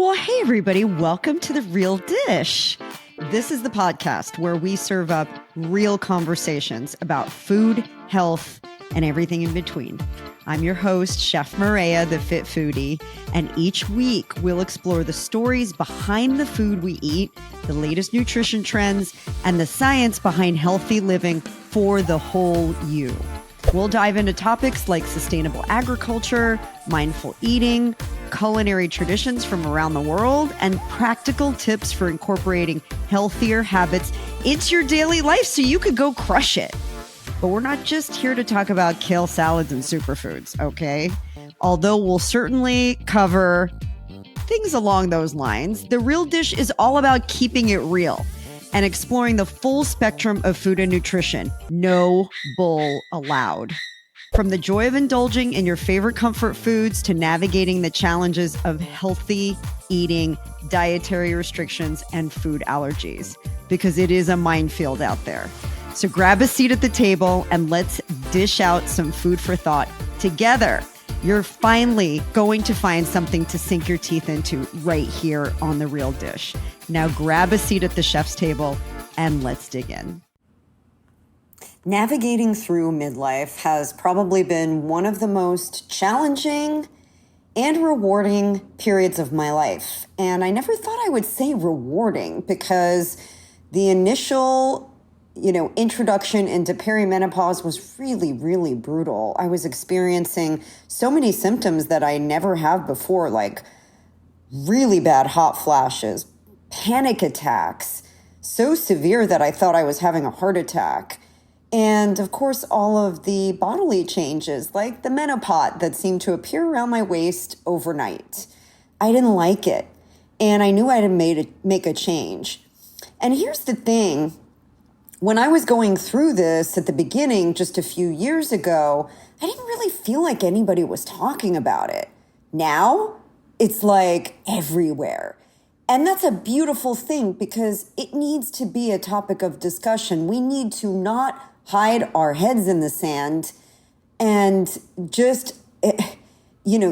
Well, hey, everybody. Welcome to The Real Dish. This is the podcast where we serve up real conversations about food, health, and everything in between. I'm your host, Chef Maria, the Fit Foodie, and each week we'll explore the stories behind the food we eat, the latest nutrition trends, and the science behind healthy living for the whole you. We'll dive into topics like sustainable agriculture, mindful eating, culinary traditions from around the world, and practical tips for incorporating healthier habits into your daily life so you could go crush it. But we're not just here to talk about kale salads and superfoods, okay? Although we'll certainly cover things along those lines, The Real Dish is all about keeping it real and exploring the full spectrum of food and nutrition. No bull allowed. From the joy of indulging in your favorite comfort foods to navigating the challenges of healthy eating, dietary restrictions, and food allergies, because it is a minefield out there. So grab a seat at the table and let's dish out some food for thought together. You're finally going to find something to sink your teeth into right here on The Real Dish. Now grab a seat at the chef's table and let's dig in. Navigating through midlife has probably been one of the most challenging and rewarding periods of my life. And I never thought I would say rewarding because the initial introduction into perimenopause was really, really brutal. I was experiencing so many symptoms that I never have before, like really bad hot flashes, panic attacks, so severe that I thought I was having a heart attack. And of course, all of the bodily changes, like the menopause that seemed to appear around my waist overnight. I didn't like it. And I knew I had to make a change. And here's the thing. When I was going through this at the beginning, just a few years ago, I didn't really feel like anybody was talking about it. Now, it's like everywhere. And that's a beautiful thing because it needs to be a topic of discussion. We need to not hide our heads in the sand and just,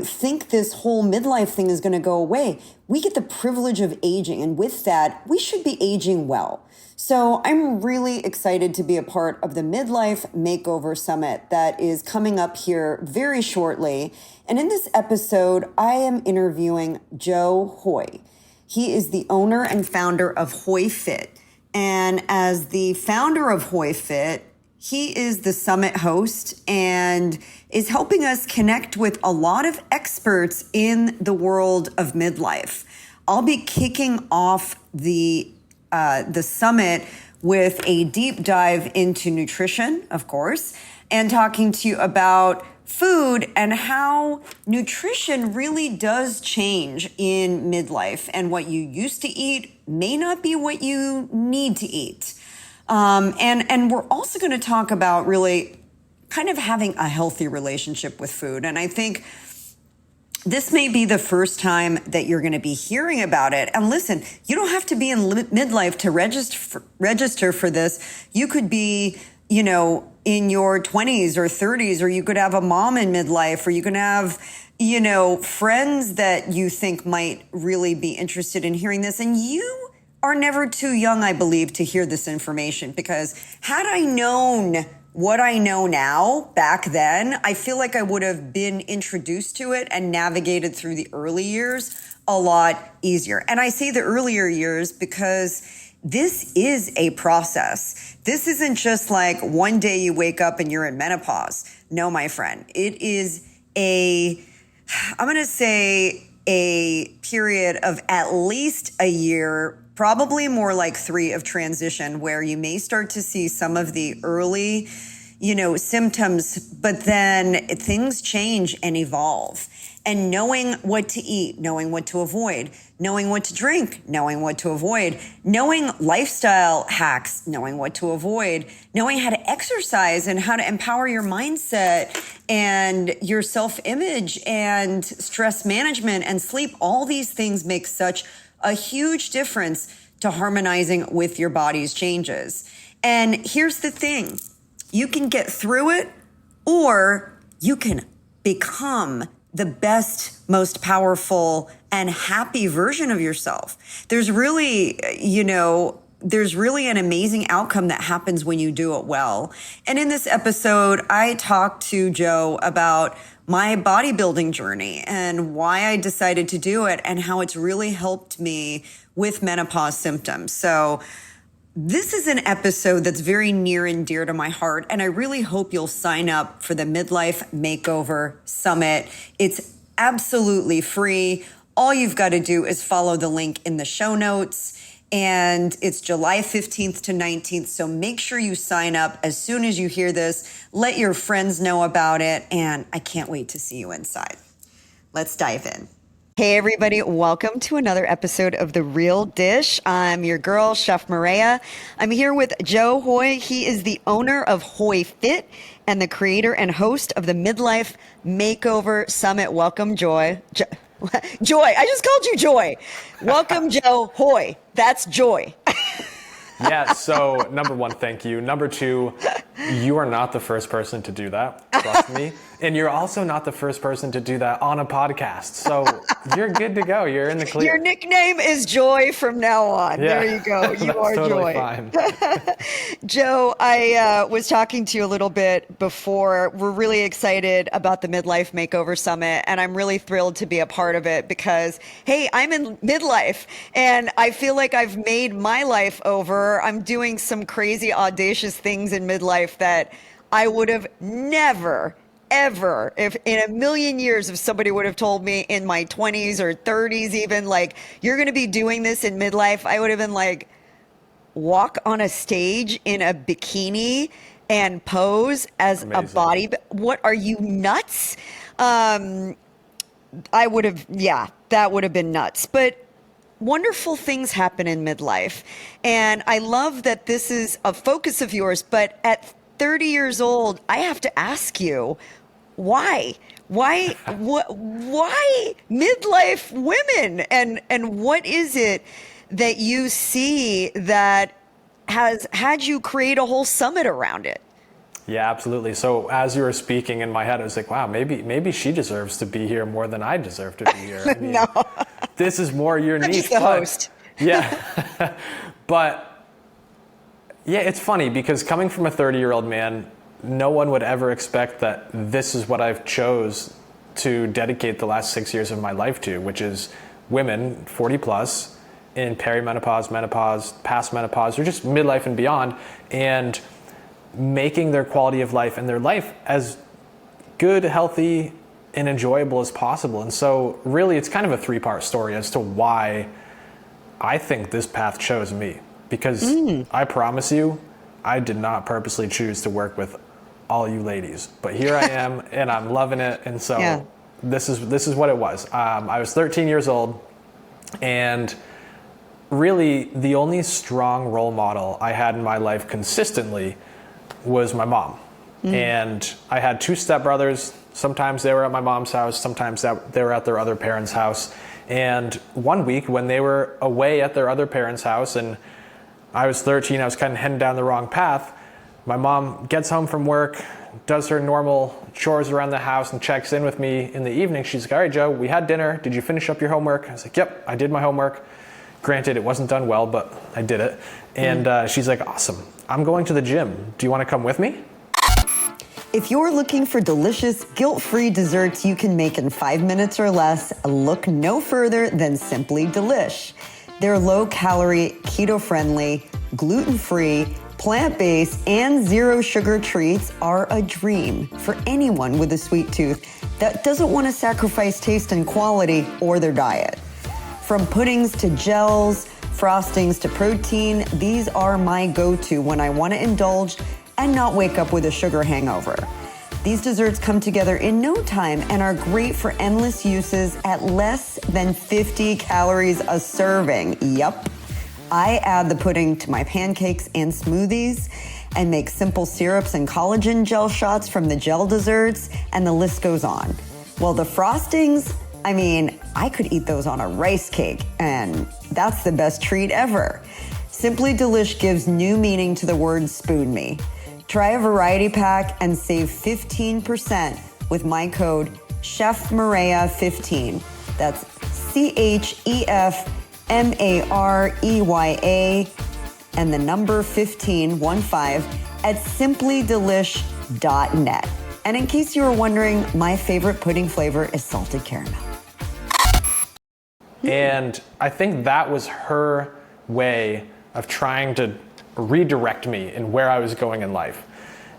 think this whole midlife thing is going to go away. We get the privilege of aging, and with that, we should be aging well. So I'm really excited to be a part of the Midlife Makeover Summit that is coming up here very shortly. And in this episode, I am interviewing Joe Hoy. He is the owner and founder of Hoy Fit. And as the founder of Hoy Fit, he is the summit host and is helping us connect with a lot of experts in the world of midlife. I'll be kicking off the summit with a deep dive into nutrition, of course, and talking to you about food and how nutrition really does change in midlife, and what you used to eat may not be what you need to eat. And we're also going to talk about really kind of having a healthy relationship with food. And I think this may be the first time that you're going to be hearing about it. And listen, you don't have to be in midlife to register for this. You could be, in your 20s or 30s, or you could have a mom in midlife, or you can have, friends that you think might really be interested in hearing this. And you are never too young, I believe, to hear this information, because had I known what I know now back then, I feel like I would have been introduced to it and navigated through the early years a lot easier. And I say the earlier years because this is a process. This isn't just like one day you wake up and you're in menopause. No, my friend, it is I'm going to say a period of at least a year, probably more like 3 of transition, where you may start to see some of the early, symptoms, but then things change and evolve. And knowing what to eat, knowing what to avoid, knowing what to drink, knowing what to avoid, knowing lifestyle hacks, knowing what to avoid, knowing how to exercise and how to empower your mindset and your self-image and stress management and sleep, all these things make such a huge difference to harmonizing with your body's changes. And here's the thing, you can get through it, or you can become the best, most powerful, and happy version of yourself. There's really, there's really an amazing outcome that happens when you do it well. And in this episode, I talked to Joe about my bodybuilding journey and why I decided to do it and how it's really helped me with menopause symptoms. So this is an episode that's very near and dear to my heart, and I really hope you'll sign up for the Midlife Makeover Summit. It's absolutely free. All you've got to do is follow the link in the show notes, and it's July 15th to 19th, so make sure you sign up as soon as you hear this. Let your friends know about it, and I can't wait to see you inside. Let's dive in. Hey everybody, welcome to another episode of The Real Dish. I'm your girl, Chef Maria. I'm here with Joe Hoy. He is the owner of Hoy Fit and the creator and host of the Midlife Makeover Summit. Welcome, Joy. Joy, I just called you Joy. Welcome, Joe Hoy. That's Joy. Yeah, so number one, thank you. Number two, you are not the first person to do that, trust me. And you're also not the first person to do that on a podcast. So you're good to go. You're in the clear. Your nickname is Joy from now on. Yeah. There you go. You are totally Joy. Fine. Joe, I was talking to you a little bit before. We're really excited about the Midlife Makeover Summit, and I'm really thrilled to be a part of it because, hey, I'm in midlife, and I feel like I've made my life over. I'm doing some crazy, audacious things in midlife that I would have never ever, if in a million years, if somebody would have told me in my 20s or 30s even, like, you're going to be doing this in midlife, I would have been like, walk on a stage in a bikini and pose as Amazing. A body. What, are you nuts? I would have, that would have been nuts. But wonderful things happen in midlife. And I love that this is a focus of yours, but at 30 years old, I have to ask you, why midlife women, and what is it that you see that has had you create a whole summit around it? Yeah, absolutely. So as you were speaking in my head, I was like, wow, maybe she deserves to be here more than I deserve to be here. I mean, No. This is more your I'm niche. just the host. Yeah. But yeah, it's funny because coming from a 30-year-old man, no one would ever expect that this is what I've chose to dedicate the last 6 years of my life to, which is women 40 plus in perimenopause, menopause, past menopause, or just midlife and beyond, and making their quality of life and their life as good, healthy, and enjoyable as possible. And so really it's kind of a three-part story as to why I think this path chose me. Because I promise you, I did not purposely choose to work with all you ladies, but here I am and I'm loving it. And so this is what it was. I was 13 years old, and really the only strong role model I had in my life consistently was my mom. And I had two stepbrothers. Sometimes they were at my mom's house, sometimes they were at their other parents' house. And one week when they were away at their other parents' house and I was 13, I was kind of heading down the wrong path, my mom gets home from work, does her normal chores around the house, and checks in with me in the evening. She's like, all right, Joe, we had dinner. Did you finish up your homework? I was like, yep, I did my homework. Granted, it wasn't done well, but I did it. And she's like, awesome. I'm going to the gym. Do you want to come with me? If you're looking for delicious, guilt-free desserts you can make in 5 minutes or less, look no further than Simply Delish. Their low-calorie, keto-friendly, gluten-free, plant-based, and zero-sugar treats are a dream for anyone with a sweet tooth that doesn't want to sacrifice taste and quality or their diet. From puddings to gels, frostings to protein, these are my go-to when I want to indulge and not wake up with a sugar hangover. These desserts come together in no time and are great for endless uses at less than 50 calories a serving. Yup. I add the pudding to my pancakes and smoothies and make simple syrups and collagen gel shots from the gel desserts, and the list goes on. Well, the frostings, I mean, I could eat those on a rice cake, and that's the best treat ever. Simply Delish gives new meaning to the word spoon me. Try a variety pack and save 15% with my code Chef Mareya 15. That's ChefMareya and the number 15 at simplydelish.net. And in case you were wondering, my favorite pudding flavor is salted caramel. And I think that was her way of trying to redirect me in where I was going in life.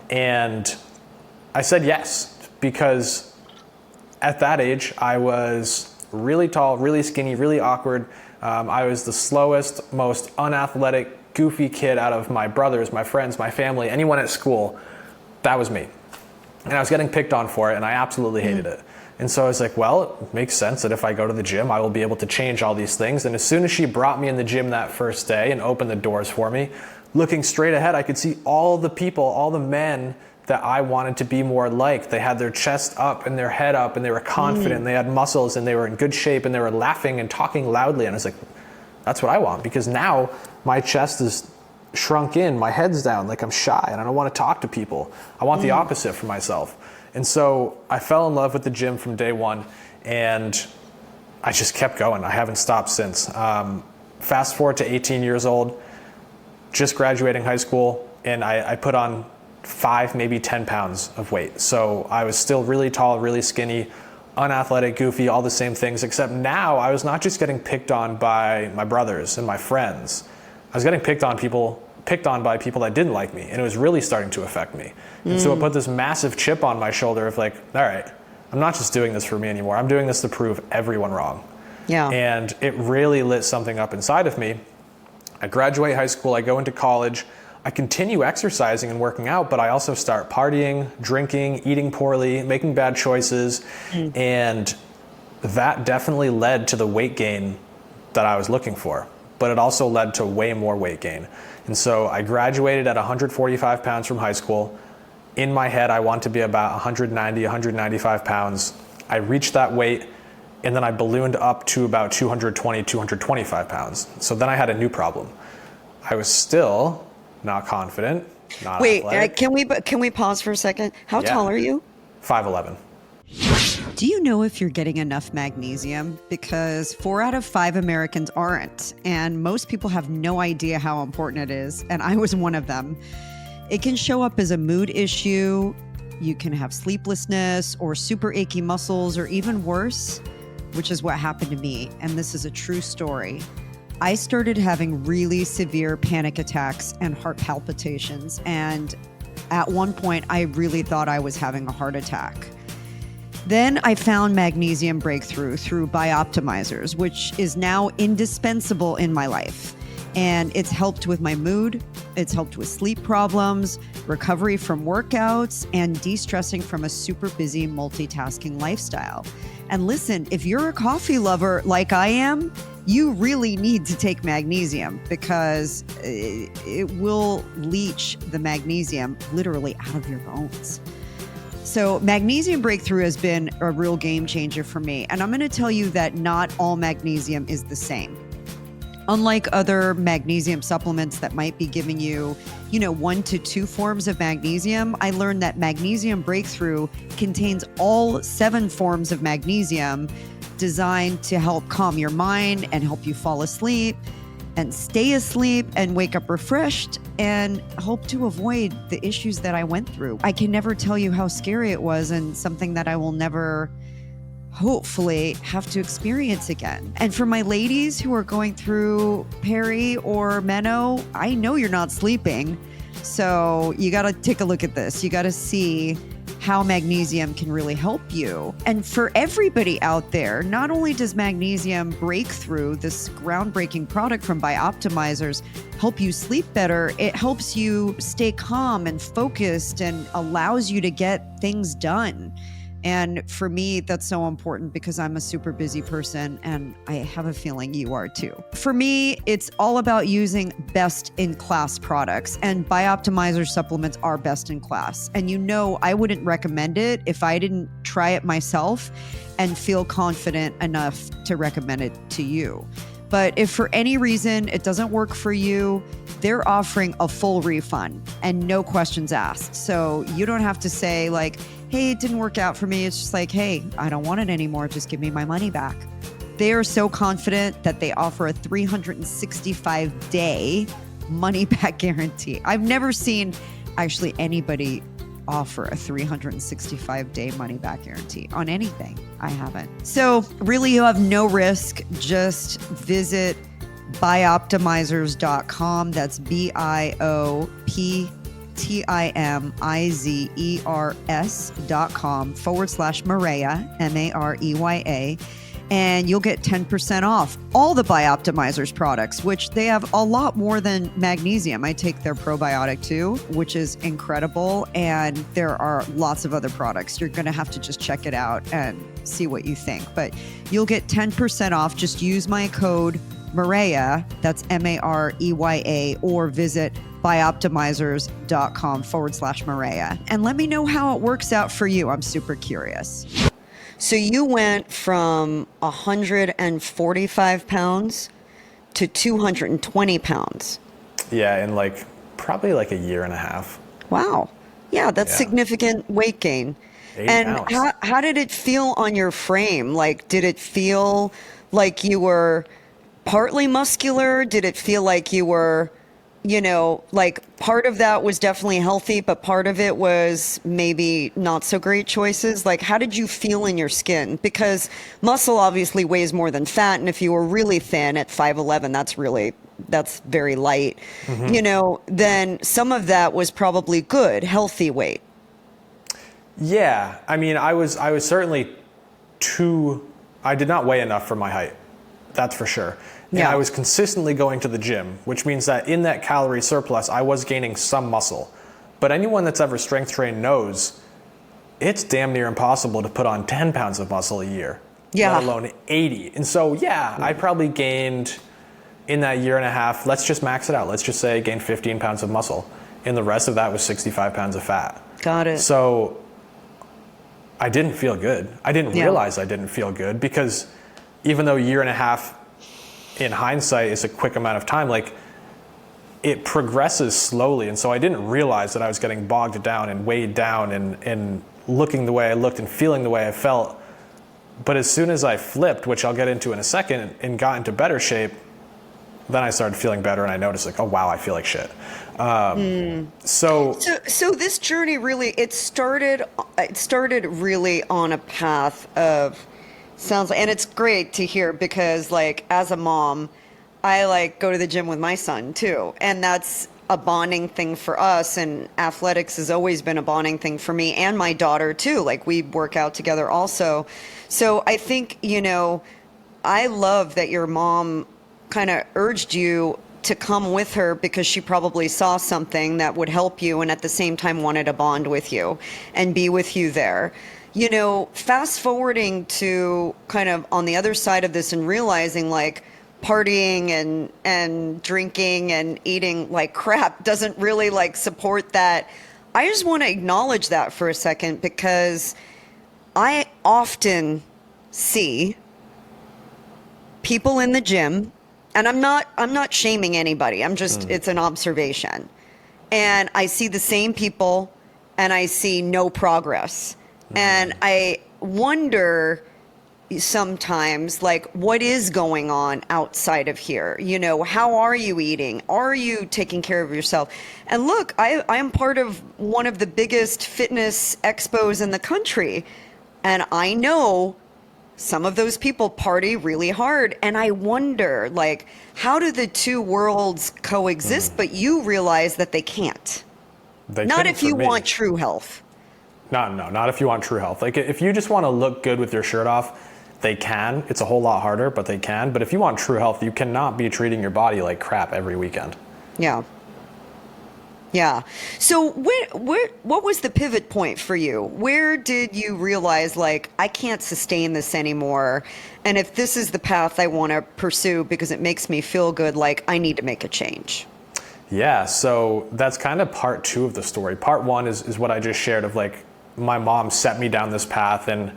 And I said yes, because at that age, I was really tall, really skinny, really awkward. I was the slowest, most unathletic, goofy kid out of my brothers, my friends, my family, anyone at school. That was me. And I was getting picked on for it, and I absolutely hated it. And so I was like, well, it makes sense that if I go to the gym, I will be able to change all these things. And as soon as she brought me in the gym that first day and opened the doors for me, looking straight ahead, I could see all the people, all the men that I wanted to be more like. They had their chest up and their head up, and they were confident, and they had muscles, and they were in good shape, and they were laughing and talking loudly. And I was like, that's what I want, because now my chest is shrunk in, my head's down, like I'm shy, and I don't want to talk to people. I want the opposite for myself. And so I fell in love with the gym from day one, and I just kept going. I haven't stopped since. Fast forward to 18 years old, just graduating high school, and I put on 5, maybe 10 pounds of weight. So I was still really tall, really skinny, unathletic, goofy, all the same things, except now I was not just getting picked on by my brothers and my friends. I was getting picked on by people that didn't like me, and it was really starting to affect me. And so it put this massive chip on my shoulder of like, all right, I'm not just doing this for me anymore. I'm doing this to prove everyone wrong. Yeah. And it really lit something up inside of me. I graduate high school, I go into college, I continue exercising and working out, but I also start partying, drinking, eating poorly, making bad choices. And that definitely led to the weight gain that I was looking for, but it also led to way more weight gain. And so I graduated at 145 pounds from high school. In my head, I want to be about 190, 195 pounds. I reached that weight, and then I ballooned up to about 220, 225 pounds. So then I had a new problem. I was still not confident, not athletic. Can we pause for a second? How tall are you? 5'11". Do you know if you're getting enough magnesium? Because 4 out of 5 Americans aren't, and most people have no idea how important it is, and I was one of them. It can show up as a mood issue. You can have sleeplessness or super achy muscles, or even worse, which is what happened to me, and this is a true story. I started having really severe panic attacks and heart palpitations, and at one point I really thought I was having a heart attack. Then I found Magnesium Breakthrough through Bioptimizers, which is now indispensable in my life. And it's helped with my mood, it's helped with sleep problems, recovery from workouts, and de-stressing from a super busy multitasking lifestyle. And listen, if you're a coffee lover like I am, you really need to take magnesium, because it will leach the magnesium literally out of your bones. So Magnesium Breakthrough has been a real game changer for me. And I'm going to tell you that not all magnesium is the same. Unlike other magnesium supplements that might be giving you, 1 to 2 forms of magnesium, I learned that Magnesium Breakthrough contains all 7 forms of magnesium, designed to help calm your mind and help you fall asleep and stay asleep and wake up refreshed and hope to avoid the issues that I went through. I can never tell you how scary it was, and something that I will never, hopefully, have to experience again. And for my ladies who are going through peri or meno, I know you're not sleeping. So you got to take a look at this. You got to see how magnesium can really help you. And for everybody out there, not only does Magnesium Breakthrough, this groundbreaking product from Bioptimizers, help you sleep better, it helps you stay calm and focused and allows you to get things done. And for me, that's so important because I'm a super busy person, and I have a feeling you are too. For me, it's all about using best-in-class products, and Bioptimizer supplements are best in class. And I wouldn't recommend it if I didn't try it myself and feel confident enough to recommend it to you. But if for any reason it doesn't work for you, they're offering a full refund and no questions asked. So you don't have to say like, hey, it didn't work out for me. It's just like, hey, I don't want it anymore. Just give me my money back. They are so confident that they offer a 365-day money back guarantee. I've never seen actually anybody offer a 365-day money back guarantee on anything. I haven't. So really, you have no risk. Just visit bioptimizers.com. That's bioptimizers.com/Mareya, Mareya. And you'll get 10% off all the Bioptimizers products, which they have a lot more than magnesium. I take their probiotic too, which is incredible. And there are lots of other products. You're going to have to just check it out and see what you think. But you'll get 10% off. Just use my code Mareya, that's Mareya, or visit bioptimizers.com/Mareya. And let me know how it works out for you. I'm super curious. So you went from 145 pounds to 220 pounds. Yeah, in like probably like a year and a half. Wow. Yeah, that's significant weight gain. 8 And pounds. how did it feel on your frame? Like, did it feel like you were partly muscular? Did it feel like you were, like part of that was definitely healthy, but part of it was maybe not so great choices? Like, how did you feel in your skin? Because muscle obviously weighs more than fat. And if you were really thin at 5'11", that's very light, then some of that was probably good, healthy weight. Yeah, I mean, I was certainly I did not weigh enough for my height. That's for sure. And Yeah. I was consistently going to the gym, which means that in that calorie surplus, I was gaining some muscle. But anyone that's ever strength trained knows it's damn near impossible to put on 10 pounds of muscle a year, let alone 80. And so, I probably gained in that year and a half, let's just max it out. Let's just say I gained 15 pounds of muscle. And the rest of that was 65 pounds of fat. Got it. So I didn't feel good. I didn't realize I didn't feel good because even though a year and a half in hindsight is a quick amount of time, like it progresses slowly. And so I didn't realize that I was getting bogged down and weighed down and looking the way I looked and feeling the way I felt. But as soon as I flipped, which I'll get into in a second, and got into better shape, then I started feeling better and I noticed like, oh wow, I feel like shit. So this journey really, it started really on a path of, and it's great to hear because like as a mom, I like go to the gym with my son too. And that's a bonding thing for us. And athletics has always been a bonding thing for me and my daughter too. Like we work out together also. So I think, I love that your mom kind of urged you to come with her because she probably saw something that would help you and at the same time wanted to bond with you and be with you there. Fast forwarding to kind of on the other side of this and realizing like partying and drinking and eating like crap doesn't really like support that. I just want to acknowledge that for a second because I often see people in the gym, and I'm not shaming anybody. I'm just, it's an observation. And I see the same people and I see no progress. And I wonder sometimes, like, what is going on outside of here? How are you eating? Are you taking care of yourself? And look, I am part of one of the biggest fitness expos in the country. And I know some of those people party really hard. And I wonder, like, how do the two worlds coexist? But you realize that they can't. Not if you want true health. No, not if you want true health. Like if you just want to look good with your shirt off, they can. It's a whole lot harder, but they can. But if you want true health, you cannot be treating your body like crap every weekend. Yeah. Yeah. So what was the pivot point for you? Where did you realize, like, I can't sustain this anymore? And if this is the path I want to pursue because it makes me feel good, like, I need to make a change. Yeah, so that's kind of part two of the story. Part one is what I just shared of like, my mom set me down this path, and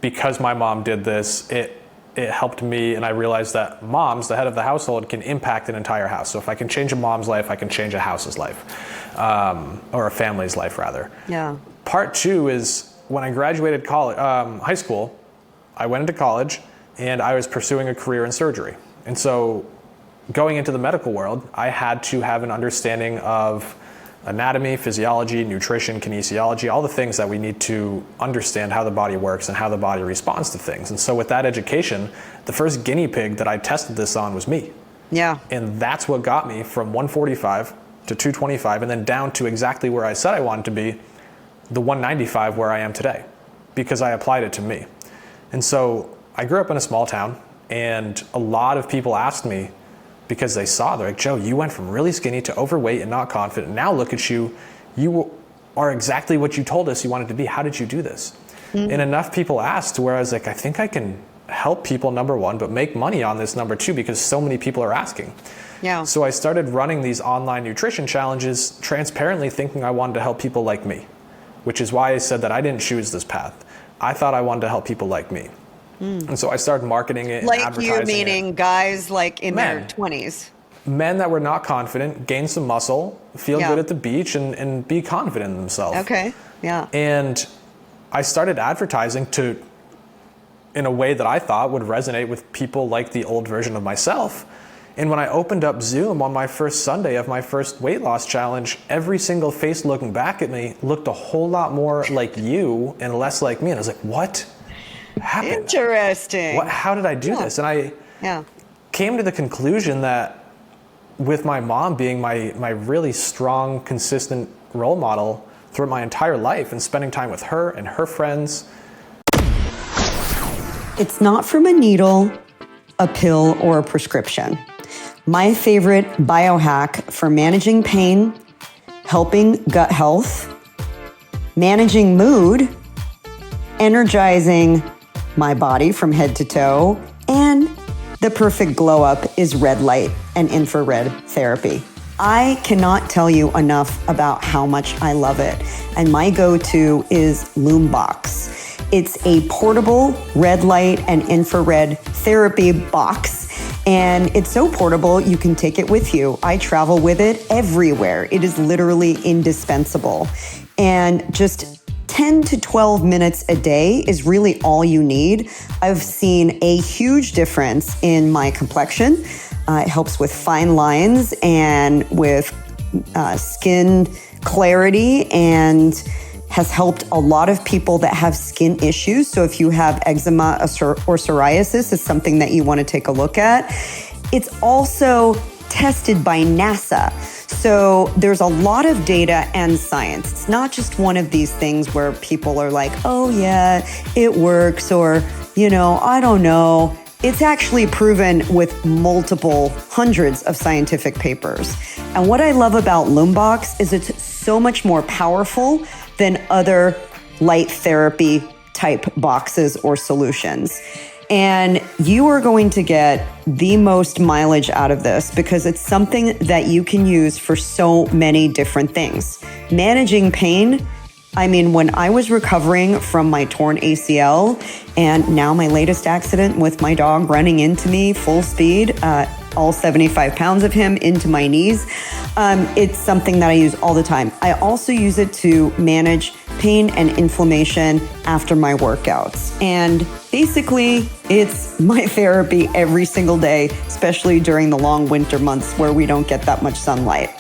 because my mom did this, it it helped me, and I realized that moms, the head of the household, can impact an entire house. So if I can change a mom's life, I can change a house's life, or a family's life rather. Yeah. Part two is when I graduated high school, I went into college and I was pursuing a career in surgery. And so going into the medical world, I had to have an understanding of anatomy, physiology, nutrition, kinesiology, all the things that we need to understand how the body works and how the body responds to things. And so with that education, the first guinea pig that I tested this on was me. Yeah. And that's what got me from 145 to 225 and then down to exactly where I said I wanted to be, the 195 where I am today, because I applied it to me. And so I grew up in a small town, and a lot of people asked me, because they're like, Joe, you went from really skinny to overweight and not confident. Now look at you. You are exactly what you told us you wanted to be. How did you do this? Mm-hmm. And enough people asked to where I was like, I think I can help people, number one, but make money on this, number two, because so many people are asking. Yeah. So I started running these online nutrition challenges, transparently thinking I wanted to help people like me, which is why I said that I didn't choose this path. I thought I wanted to help people like me. And so I started marketing it and advertising it. Like you meaning guys like in their 20s? Men that were not confident, gain some muscle, feel good at the beach, and be confident in themselves. Okay, yeah. And I started advertising in a way that I thought would resonate with people like the old version of myself. And when I opened up Zoom on my first Sunday of my first weight loss challenge, every single face looking back at me looked a whole lot more like you and less like me. And I was like, what happened? Interesting. How did I do this? And I came to the conclusion that with my mom being my really strong, consistent role model throughout my entire life and spending time with her and her friends. It's not from a needle, a pill, or a prescription. My favorite biohack for managing pain, helping gut health, managing mood, energizing my body from head to toe, and the perfect glow up is red light and infrared therapy. I cannot tell you enough about how much I love it. And my go-to is Loombox. It's a portable red light and infrared therapy box. And it's so portable, you can take it with you. I travel with it everywhere. It is literally indispensable. And just 10 to 12 minutes a day is really all you need. I've seen a huge difference in my complexion. It helps with fine lines and with skin clarity, and has helped a lot of people that have skin issues. So if you have eczema or psoriasis, it's something that you want to take a look at. It's also tested by NASA. So there's a lot of data and science. It's not just one of these things where people are like, oh yeah, it works, or, I don't know. It's actually proven with multiple hundreds of scientific papers. And what I love about Loombox is it's so much more powerful than other light therapy type boxes or solutions. And you are going to get the most mileage out of this because it's something that you can use for so many different things. Managing pain, when I was recovering from my torn ACL and now my latest accident with my dog running into me full speed, all 75 pounds of him into my knees, it's something that I use all the time. I also use it to manage pain and inflammation after my workouts. And basically, it's my therapy every single day, especially during the long winter months where we don't get that much sunlight.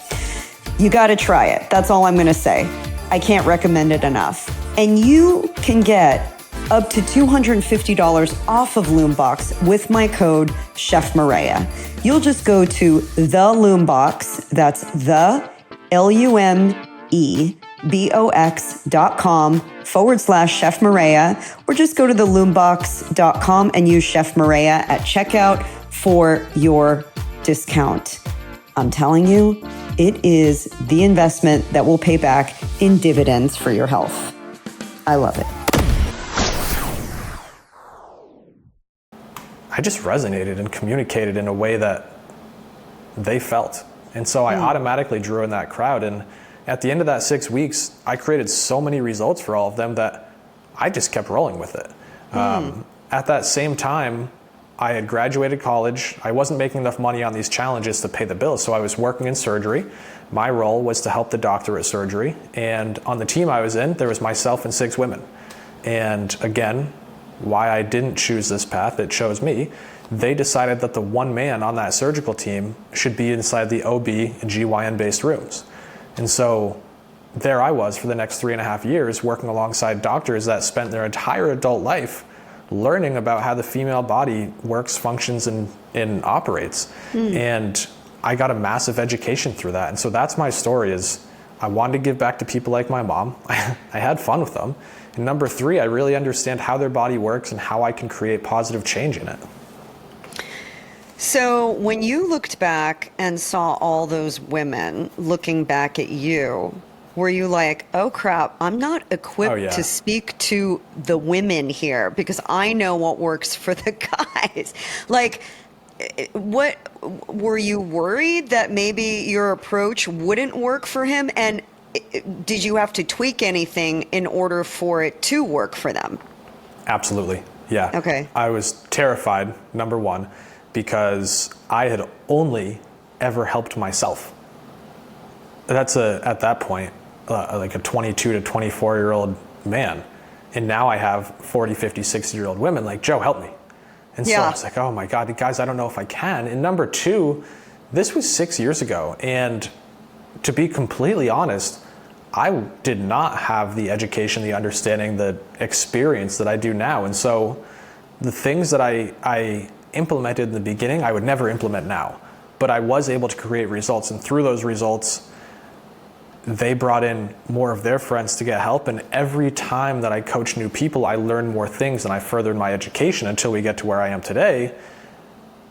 You gotta try it. That's all I'm gonna say. I can't recommend it enough. And you can get up to $250 off of Loombox with my code Chef Mireya. You'll just go to the Loombox, that's the LUMEBOX.com/Chef Mireya, or just go to the loombox.com and use Chef Mireya at checkout for your discount. I'm telling you, it is the investment that will pay back in dividends for your health. I love it. I just resonated and communicated in a way that they felt. And so I automatically drew in that crowd. And at the end of that 6 weeks, I created so many results for all of them that I just kept rolling with it. At that same time, I had graduated college. I wasn't making enough money on these challenges to pay the bills, so I was working in surgery. My role was to help the doctor at surgery, and on the team I was in, there was myself and 6 women. And again, why I didn't choose this path, it chose me. They decided that the one man on that surgical team should be inside the OB and GYN based rooms. And so there I was for the next 3.5 years working alongside doctors that spent their entire adult life learning about how the female body works, functions, and operates. And I got a massive education through that. And so that's my story, is I wanted to give back to people like my mom. I had fun with them. And number 3, I really understand how their body works and how I can create positive change in it. So when you looked back and saw all those women looking back at you, were you like, oh crap, I'm not equipped to speak to the women here because I know what works for the guys? Like, what, were you worried that maybe your approach wouldn't work for him? And did you have to tweak anything in order for it to work for them? Absolutely. Yeah. Okay. I was terrified, number 1, because I had only ever helped myself. That's at that point, like a 22 to 24-year-old man. And now I have 40, 50, 60-year-old women like, Joe, help me. And so I was like, oh my God, guys, I don't know if I can. And number 2, this was 6 years ago. And to be completely honest, I did not have the education, the understanding, the experience that I do now. And so the things that I implemented in the beginning, I would never implement now. But I was able to create results. And through those results, they brought in more of their friends to get help. And every time that I coach new people, I learned more things and I furthered my education until we get to where I am today.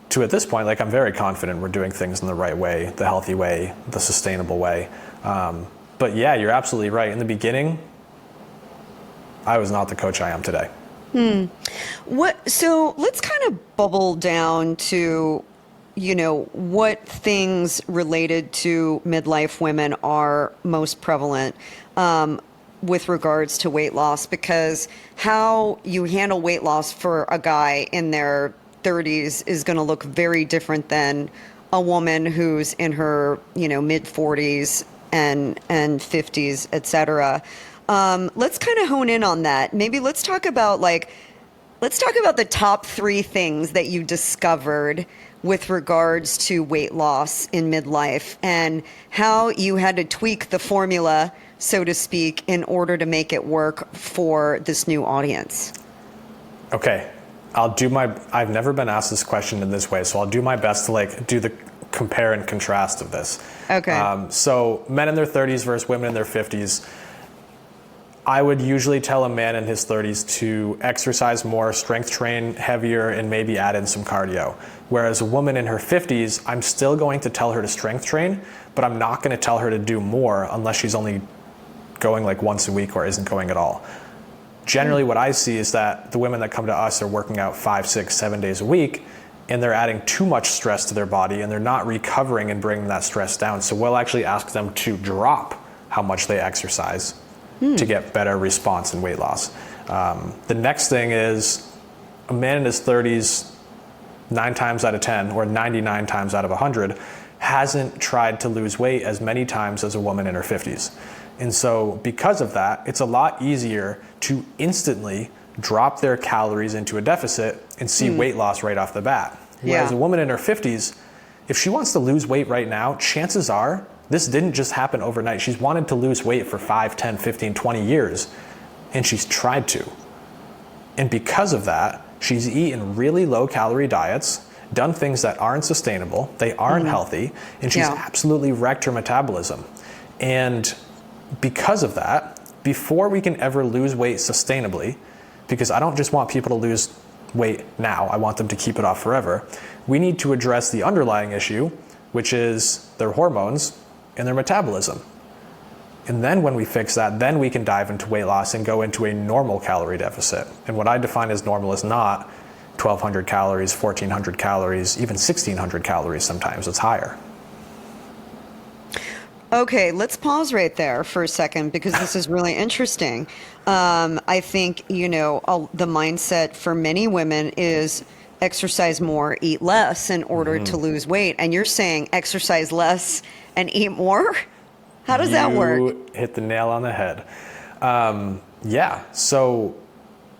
To at this point, like, I'm very confident we're doing things in the right way, the healthy way, the sustainable way. But yeah, you're absolutely right. In the beginning, I was not the coach I am today. So let's kind of bubble down to, what things related to midlife women are most prevalent with regards to weight loss, because how you handle weight loss for a guy in their 30s is going to look very different than a woman who's in her, mid 40s and 50s, et cetera. Let's kind of hone in on that. Maybe let's talk about the top 3 things that you discovered with regards to weight loss in midlife and how you had to tweak the formula, so to speak, in order to make it work for this new audience. Okay. I've never been asked this question in this way, so I'll do my best to do the compare and contrast of this. Okay. So men in their 30s versus women in their 50s. I would usually tell a man in his 30s to exercise more, strength train heavier, and maybe add in some cardio. Whereas a woman in her 50s, I'm still going to tell her to strength train, but I'm not going to tell her to do more unless she's only going like once a week or isn't going at all. Generally, what I see is that the women that come to us are working out 5, 6, 7 days a week, and they're adding too much stress to their body, and they're not recovering and bringing that stress down. So we'll actually ask them to drop how much they exercise to get better response in weight loss. The next thing is a man in his 30s, 9 times out of 10, or 99 times out of 100, hasn't tried to lose weight as many times as a woman in her 50s. And so because of that, it's a lot easier to instantly drop their calories into a deficit and see weight loss right off the bat. Whereas a woman in her 50s, if she wants to lose weight right now, chances are this didn't just happen overnight. She's wanted to lose weight for 5, 10, 15, 20 years, and she's tried to. And because of that, she's eaten really low calorie diets, done things that aren't sustainable, they aren't healthy, and she's absolutely wrecked her metabolism. And because of that, before we can ever lose weight sustainably, because I don't just want people to lose weight now, I want them to keep it off forever, we need to address the underlying issue, which is their hormones and their metabolism. And then when we fix that, then we can dive into weight loss and go into a normal calorie deficit. And what I define as normal is not 1,200 calories, 1,400 calories, even 1,600 calories sometimes. It's higher. Okay, let's pause right there for a second because this is really interesting. I think, the mindset for many women is exercise more, eat less in order to lose weight. And you're saying exercise less and eat more? How does that work? You hit the nail on the head. Yeah, so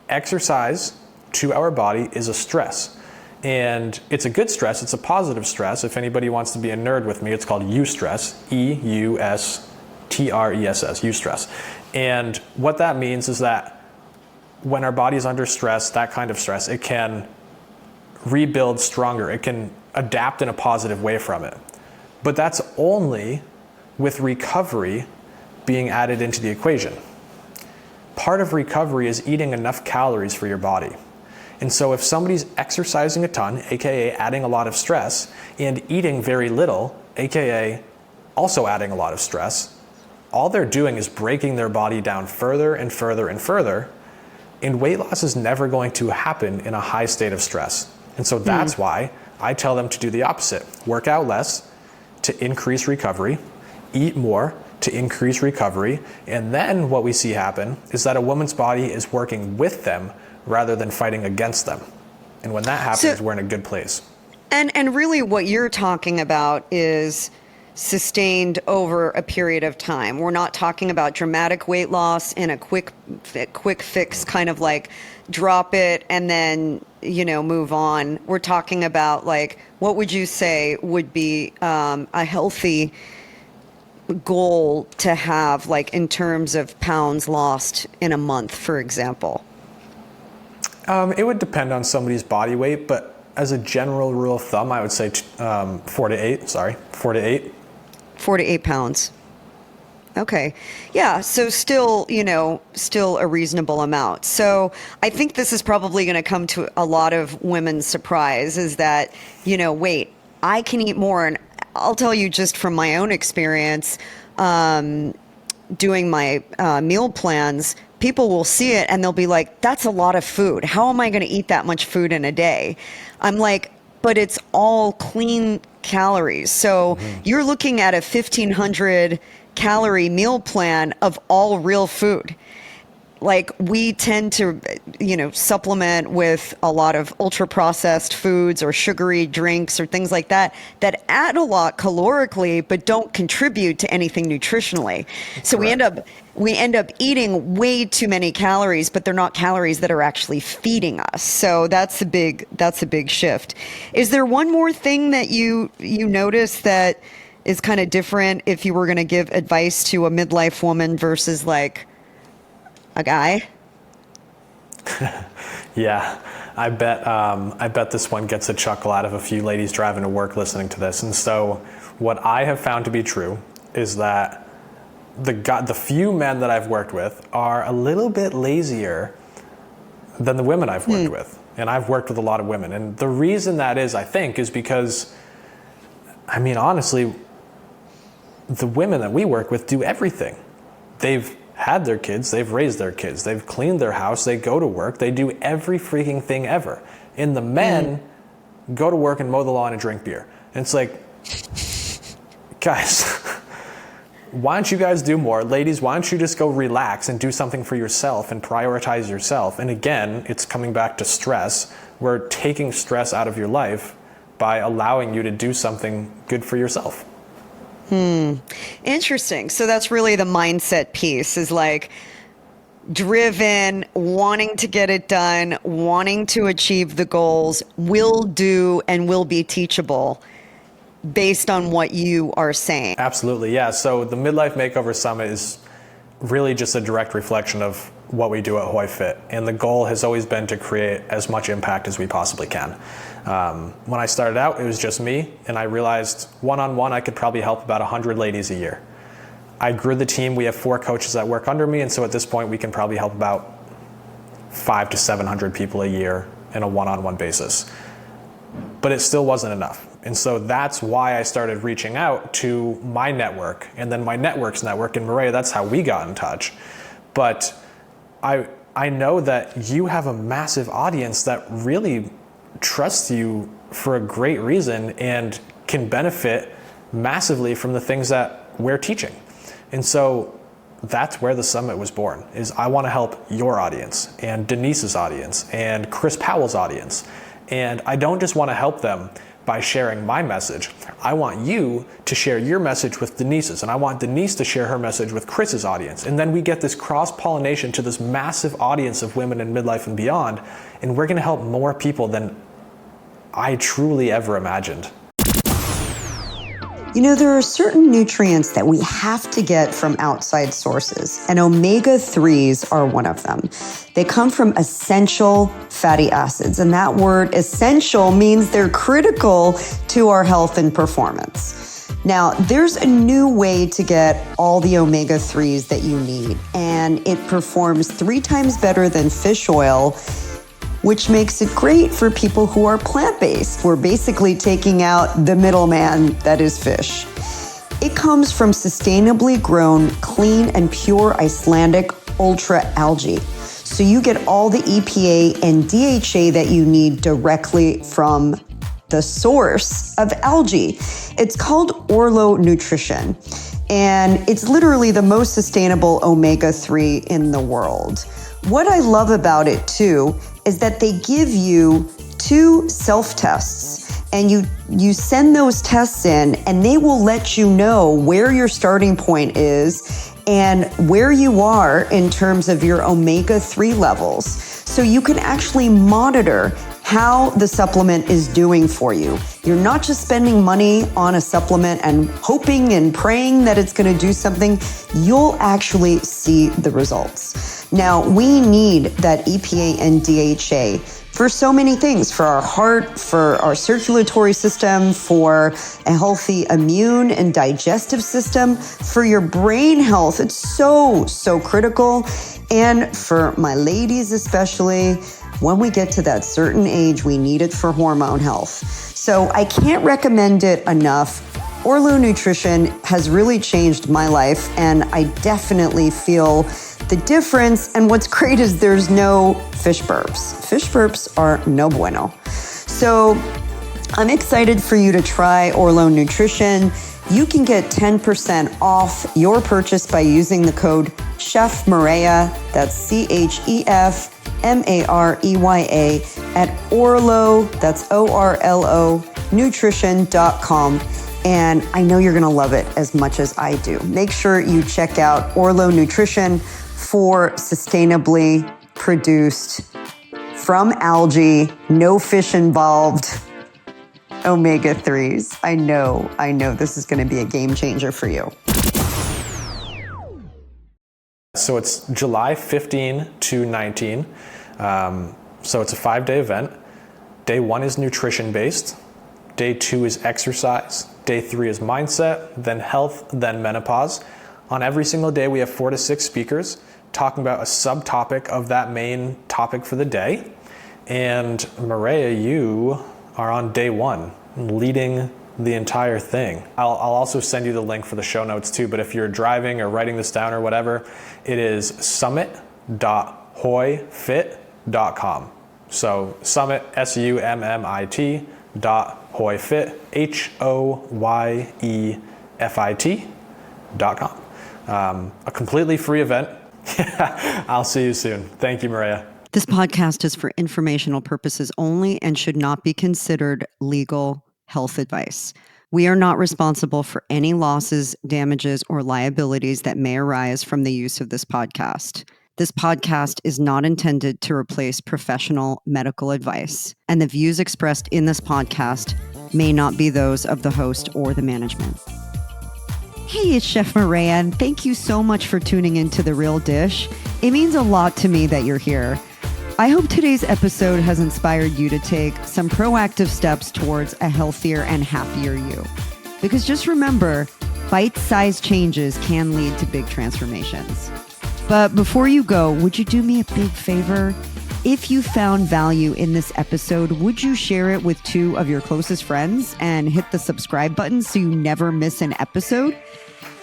exercise to our body is a stress. And it's a good stress, it's a positive stress. If anybody wants to be a nerd with me, it's called eustress, E-U-S-T-R-E-S-S, eustress. And what that means is that when our body is under stress, that kind of stress, it can rebuild stronger. It can adapt in a positive way from it. But that's only with recovery being added into the equation. Part of recovery is eating enough calories for your body. And so if somebody's exercising a ton, AKA adding a lot of stress, and eating very little, AKA also adding a lot of stress, all they're doing is breaking their body down further and further and further, and weight loss is never going to happen in a high state of stress. And so that's why I tell them to do the opposite. Work out less to increase recovery, eat more to increase recovery, and then what we see happen is that a woman's body is working with them rather than fighting against them. And when that happens, we're in a good place. And really what you're talking about is sustained over a period of time. We're not talking about dramatic weight loss in a quick fix, kind of like drop it and then, move on. We're talking about, like, what would you say would be a healthy goal to have, like, in terms of pounds lost in a month, for example? It would depend on somebody's body weight, but as a general rule of thumb, I would say 4 to 8. 4 to 8. 4 to 8 pounds. Okay. Yeah. So still a reasonable amount. So I think this is probably going to come to a lot of women's surprise, is that, wait, I can eat more. And I'll tell you, just from my own experience, doing my meal plans, people will see it and they'll be like, that's a lot of food. How am I going to eat that much food in a day? I'm like, but it's all clean calories. So you're looking at a 1,500 calorie meal plan of all real food. Like, we tend to, supplement with a lot of ultra processed foods or sugary drinks or things like that add a lot calorically, but don't contribute to anything nutritionally. So we end up eating way too many calories, but they're not calories that are actually feeding us. So that's a big shift. Is there one more thing that you notice that is kind of different if you were going to give advice to a midlife woman versus, like, a guy? Yeah, I bet this one gets a chuckle out of a few ladies driving to work listening to this. And so what I have found to be true is that the few men that I've worked with are a little bit lazier than the women I've worked with. And I've worked with a lot of women. And the reason that is, I think, is because, honestly, the women that we work with do everything. They've had their kids, they've raised their kids, they've cleaned their house, they go to work, they do every freaking thing ever. And the men go to work and mow the lawn and drink beer. And it's like, guys, why don't you guys do more? Ladies, why don't you just go relax and do something for yourself and prioritize yourself? And again, it's coming back to stress. We're taking stress out of your life by allowing you to do something good for yourself. Interesting. So that's really the mindset piece, is like driven, wanting to get it done, wanting to achieve the goals, will do and will be teachable based on what you are saying. Absolutely. Yeah. So the Midlife Makeover Summit is really just a direct reflection of what we do at Hoy Fit. And the goal has always been to create as much impact as we possibly can. When I started out, it was just me, and I realized one-on-one I could probably help about 100 ladies a year. I grew the team. We have 4 coaches that work under me, and so at this point we can probably help about 500 to 700 people a year in a one-on-one basis. But it still wasn't enough. And so that's why I started reaching out to my network, and then my network's network. And Maria, that's how we got in touch. But I know that you have a massive audience that really trusts you for a great reason and can benefit massively from the things that we're teaching. And so that's where the summit was born, is I want to help your audience and Denise's audience and Chris Powell's audience And I don't just want to help them by sharing my message. I want you to share your message with Denise's, and I want Denise to share her message with Chris's audience. And then we get this cross-pollination to this massive audience of women in midlife and beyond, and we're gonna help more people than I truly ever imagined. You know, there are certain nutrients that we have to get from outside sources, and omega-3s are one of them. They come from essential fatty acids, and that word essential means they're critical to our health and performance. Now, there's a new way to get all the omega-3s that you need, and it performs 3 times better than fish oil, which makes it great for people who are plant-based. We're basically taking out the middleman that is fish. It comes from sustainably grown, clean and pure Icelandic ultra algae. So you get all the EPA and DHA that you need directly from the source of algae. It's called Orlo Nutrition, and it's literally the most sustainable omega-3 in the world. What I love about it too is that they give you 2 self-tests, and you send those tests in, and they will let you know where your starting point is and where you are in terms of your omega-3 levels. So you can actually monitor how the supplement is doing for you. You're not just spending money on a supplement and hoping and praying that it's going to do something. You'll actually see the results. Now, we need that EPA and DHA for so many things, for our heart, for our circulatory system, for a healthy immune and digestive system, for your brain health. It's so, so critical. And for my ladies especially, when we get to that certain age, we need it for hormone health. So I can't recommend it enough. Orlo Nutrition has really changed my life, and I definitely feel the difference. And what's great is there's no fish burps. Fish burps are no bueno. So I'm excited for you to try Orlo Nutrition. You can get 10% off your purchase by using the code Chef Mareya, that's ChefMareya at Orlo, that's ORLO, nutrition.com. And I know you're gonna love it as much as I do. Make sure you check out Orlo Nutrition for sustainably produced, from algae, no fish involved, omega-3s. I know this is gonna be a game changer for you. So it's July 15 to 19. So it's a 5-day event. Day 1 is nutrition based. Day 2 is exercise. Day 3 is mindset, then health, then menopause. On every single day, we have 4 to 6 speakers talking about a subtopic of that main topic for the day. And Mareya, you are on day 1, leading the entire thing. I'll also send you the link for the show notes too, but if you're driving or writing this down or whatever, it is summit.hoyfit.com. So summit, SUMMIT.hoyfit, HOYEFIT.com. A completely free event. I'll see you soon. Thank you, Mareya. This podcast is for informational purposes only and should not be considered legal health advice. We are not responsible for any losses, damages, or liabilities that may arise from the use of this podcast. This podcast is not intended to replace professional medical advice, and the views expressed in this podcast may not be those of the host or the management. Hey, it's Chef Mareya, and thank you so much for tuning into The Real Dish. It means a lot to me that you're here. I hope today's episode has inspired you to take some proactive steps towards a healthier and happier you. Because just remember, bite-sized changes can lead to big transformations. But before you go, would you do me a big favor? If you found value in this episode, would you share it with 2 of your closest friends and hit the subscribe button so you never miss an episode?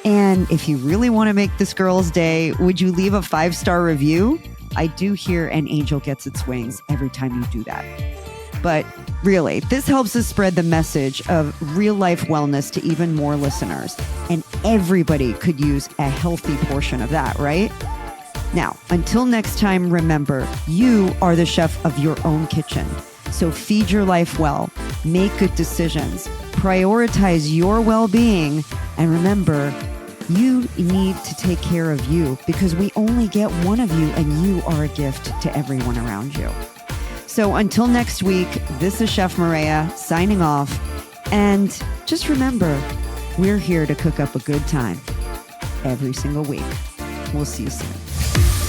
And if you really want to make this girl's day, would you leave a 5-star review? I do hear an angel gets its wings every time you do that. But really, this helps us spread the message of real-life wellness to even more listeners. And everybody could use a healthy portion of that, right? Now, until next time, remember, you are the chef of your own kitchen. So feed your life well, make good decisions, prioritize your well-being, and remember, you need to take care of you because we only get one of you and you are a gift to everyone around you. So until next week, this is Chef Maria signing off. And just remember, we're here to cook up a good time every single week. We'll see you soon.